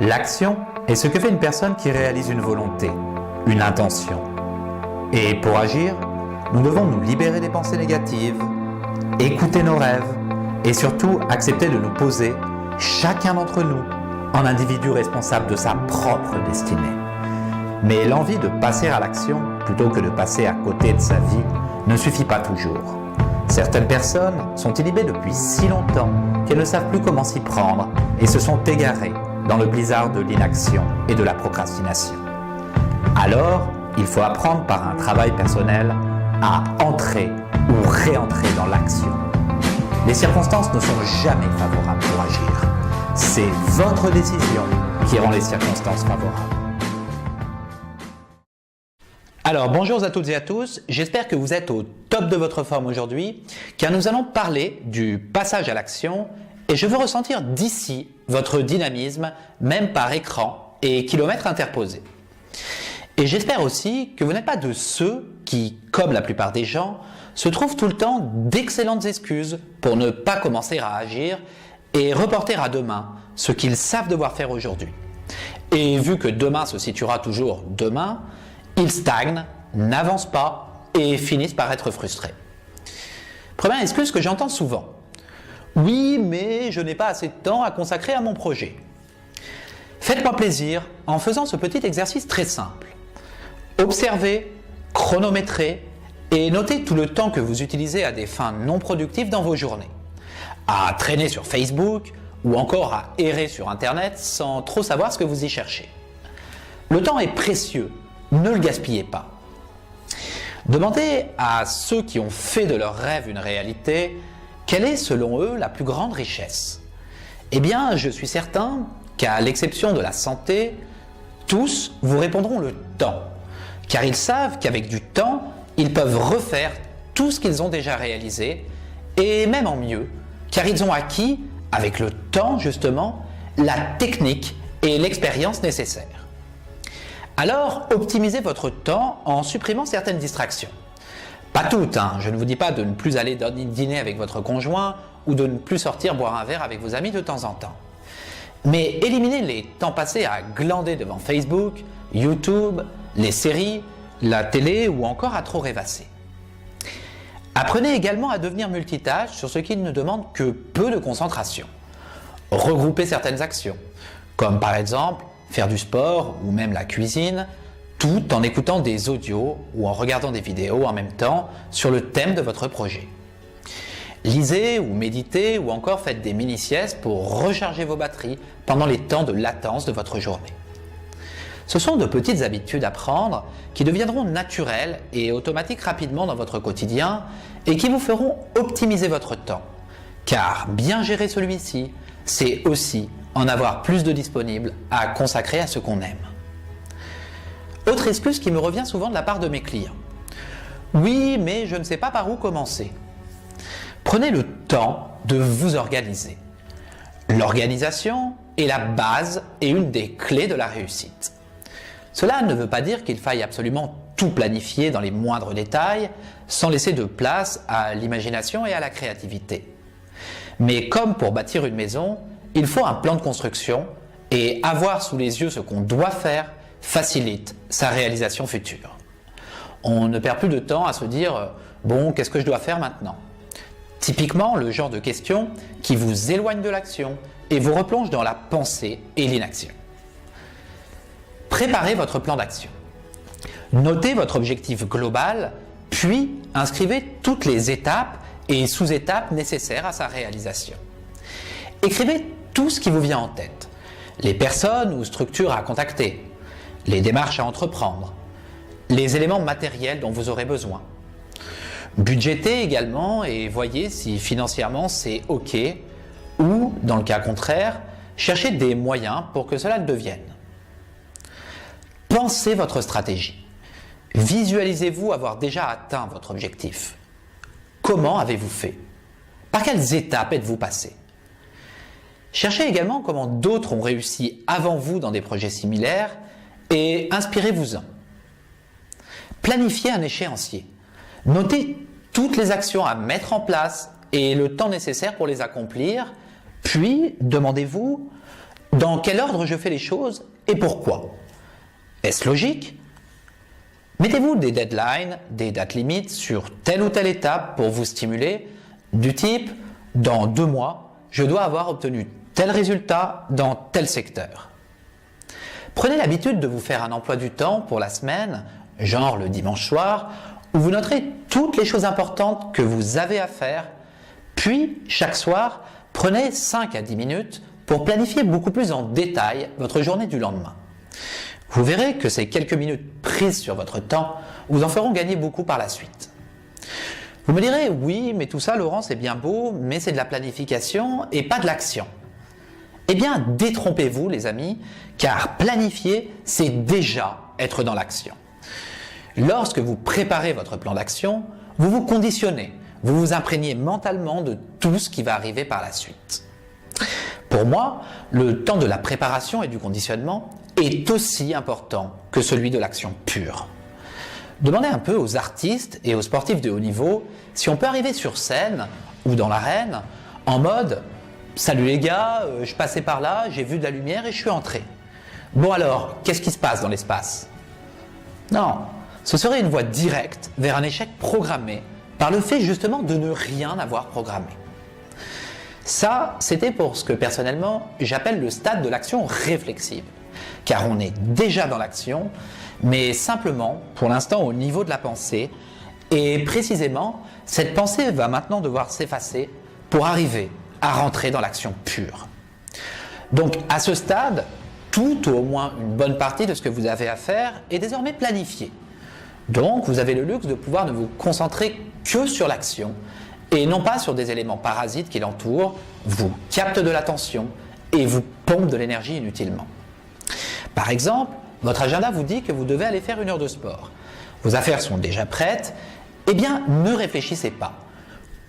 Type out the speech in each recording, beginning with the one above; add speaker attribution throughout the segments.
Speaker 1: L'action est ce que fait une personne qui réalise une volonté, une intention. Et pour agir, nous devons nous libérer des pensées négatives, écouter nos rêves et surtout accepter de nous poser, chacun d'entre nous, en individu responsable de sa propre destinée. Mais l'envie de passer à l'action plutôt que de passer à côté de sa vie ne suffit pas toujours. Certaines personnes sont inhibées depuis si longtemps qu'elles ne savent plus comment s'y prendre et se sont égarées dans le blizzard de l'inaction et de la procrastination. Alors, il faut apprendre par un travail personnel à entrer ou réentrer dans l'action. Les circonstances ne sont jamais favorables pour agir. C'est votre décision qui rend les circonstances favorables. Alors bonjour à toutes et à tous, j'espère que vous êtes au top de votre forme aujourd'hui car nous allons parler du passage à l'action et je veux ressentir d'ici votre dynamisme même par écran et kilomètres interposés. Et j'espère aussi que vous n'êtes pas de ceux qui, comme la plupart des gens, se trouvent tout le temps d'excellentes excuses pour ne pas commencer à agir et reporter à demain ce qu'ils savent devoir faire aujourd'hui. Et vu que demain se situera toujours demain, ils stagnent, n'avancent pas et finissent par être frustrés. Première excuse que j'entends souvent. Oui, mais je n'ai pas assez de temps à consacrer à mon projet. Faites-moi plaisir en faisant ce petit exercice très simple. Observez, chronométrez et notez tout le temps que vous utilisez à des fins non productives dans vos journées. À traîner sur Facebook ou encore à errer sur Internet sans trop savoir ce que vous y cherchez. Le temps est précieux. Ne le gaspillez pas. Demandez à ceux qui ont fait de leur rêve une réalité, quelle est selon eux la plus grande richesse? Eh bien, je suis certain qu'à l'exception de la santé, tous vous répondront le temps, car ils savent qu'avec du temps, ils peuvent refaire tout ce qu'ils ont déjà réalisé, et même en mieux, car ils ont acquis, avec le temps justement, la technique et l'expérience nécessaires. Alors, optimisez votre temps en supprimant certaines distractions. Pas toutes, je ne vous dis pas de ne plus aller dîner avec votre conjoint ou de ne plus sortir boire un verre avec vos amis de temps en temps. Mais éliminez les temps passés à glander devant Facebook, YouTube, les séries, la télé ou encore à trop rêvasser. Apprenez également à devenir multitâche sur ce qui ne demande que peu de concentration. Regroupez certaines actions, comme par exemple faire du sport ou même la cuisine, tout en écoutant des audios ou en regardant des vidéos en même temps sur le thème de votre projet. Lisez ou méditez ou encore faites des mini-siestes pour recharger vos batteries pendant les temps de latence de votre journée. Ce sont de petites habitudes à prendre qui deviendront naturelles et automatiques rapidement dans votre quotidien et qui vous feront optimiser votre temps. Car bien gérer celui-ci, c'est aussi en avoir plus de disponible à consacrer à ce qu'on aime. Autre excuse qui me revient souvent de la part de mes clients. Oui, mais je ne sais pas par où commencer. Prenez le temps de vous organiser. L'organisation est la base et une des clés de la réussite. Cela ne veut pas dire qu'il faille absolument tout planifier dans les moindres détails, sans laisser de place à l'imagination et à la créativité. Mais comme pour bâtir une maison, il faut un plan de construction et avoir sous les yeux ce qu'on doit faire facilite sa réalisation future. On ne perd plus de temps à se dire « bon, qu'est-ce que je dois faire maintenant ?» Typiquement le genre de question qui vous éloigne de l'action et vous replonge dans la pensée et l'inaction. Préparez votre plan d'action. Notez votre objectif global, puis inscrivez toutes les étapes et sous-étapes nécessaires à sa réalisation. Écrivez tout ce qui vous vient en tête, les personnes ou structures à contacter, les démarches à entreprendre, les éléments matériels dont vous aurez besoin. Budgétez également et voyez si financièrement c'est OK ou, dans le cas contraire, cherchez des moyens pour que cela le devienne. Pensez votre stratégie. Visualisez-vous avoir déjà atteint votre objectif. Comment avez-vous fait? Par quelles étapes êtes-vous passé? Cherchez également comment d'autres ont réussi avant vous dans des projets similaires et inspirez-vous-en. Planifiez un échéancier. Notez toutes les actions à mettre en place et le temps nécessaire pour les accomplir, puis demandez-vous Dans quel ordre je fais les choses et pourquoi? Est-ce logique? Mettez-vous des deadlines, des dates limites sur telle ou telle étape pour vous stimuler, du type « dans 2 mois, je dois avoir obtenu tel résultat dans tel secteur ». Prenez l'habitude de vous faire un emploi du temps pour la semaine, genre le dimanche soir, où vous noterez toutes les choses importantes que vous avez à faire, puis chaque soir, prenez 5 à 10 minutes pour planifier beaucoup plus en détail votre journée du lendemain. Vous verrez que ces quelques minutes prises sur votre temps vous en feront gagner beaucoup par la suite. Vous me direz, oui, mais tout ça, Laurent, c'est bien beau, mais c'est de la planification et pas de l'action. Eh bien, détrompez-vous, les amis, car planifier, c'est déjà être dans l'action. Lorsque vous préparez votre plan d'action, vous vous conditionnez, vous vous imprégnez mentalement de tout ce qui va arriver par la suite. Pour moi, le temps de la préparation et du conditionnement est aussi important que celui de l'action pure. Demandez un peu aux artistes et aux sportifs de haut niveau si on peut arriver sur scène ou dans l'arène en mode « Salut les gars, je passais par là, j'ai vu de la lumière et je suis entré. Bon alors, qu'est-ce qui se passe dans l'espace ?» Non, ce serait une voie directe vers un échec programmé par le fait justement de ne rien avoir programmé. Ça, c'était pour ce que personnellement j'appelle le stade de l'action réflexive. Car on est déjà dans l'action, mais simplement, pour l'instant, au niveau de la pensée. Et précisément, cette pensée va maintenant devoir s'effacer pour arriver à rentrer dans l'action pure. Donc, à ce stade, tout ou au moins une bonne partie de ce que vous avez à faire est désormais planifié. Donc, vous avez le luxe de pouvoir ne vous concentrer que sur l'action et non pas sur des éléments parasites qui l'entourent, vous captent de l'attention et vous pompent de l'énergie inutilement. Par exemple, votre agenda vous dit que vous devez aller faire 1 heure de sport. Vos affaires sont déjà prêtes. Eh bien, ne réfléchissez pas.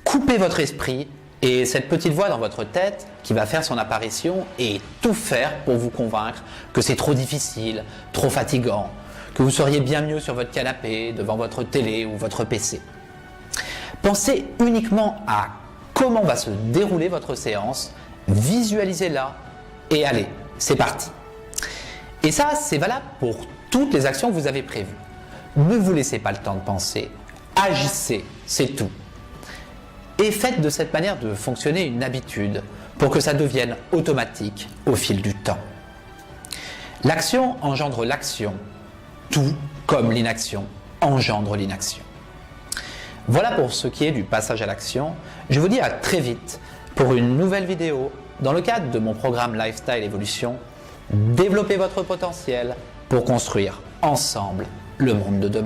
Speaker 1: Coupez votre esprit et cette petite voix dans votre tête qui va faire son apparition et tout faire pour vous convaincre que c'est trop difficile, trop fatigant, que vous seriez bien mieux sur votre canapé, devant votre télé ou votre PC. Pensez uniquement à comment va se dérouler votre séance, visualisez-la et allez, c'est parti. Et ça, c'est valable pour toutes les actions que vous avez prévues. Ne vous laissez pas le temps de penser, agissez, c'est tout. Et faites de cette manière de fonctionner une habitude pour que ça devienne automatique au fil du temps. L'action engendre l'action, tout comme l'inaction engendre l'inaction. Voilà pour ce qui est du passage à l'action. Je vous dis à très vite pour une nouvelle vidéo dans le cadre de mon programme Lifestyle Evolution. Développez votre potentiel pour construire ensemble le monde de demain.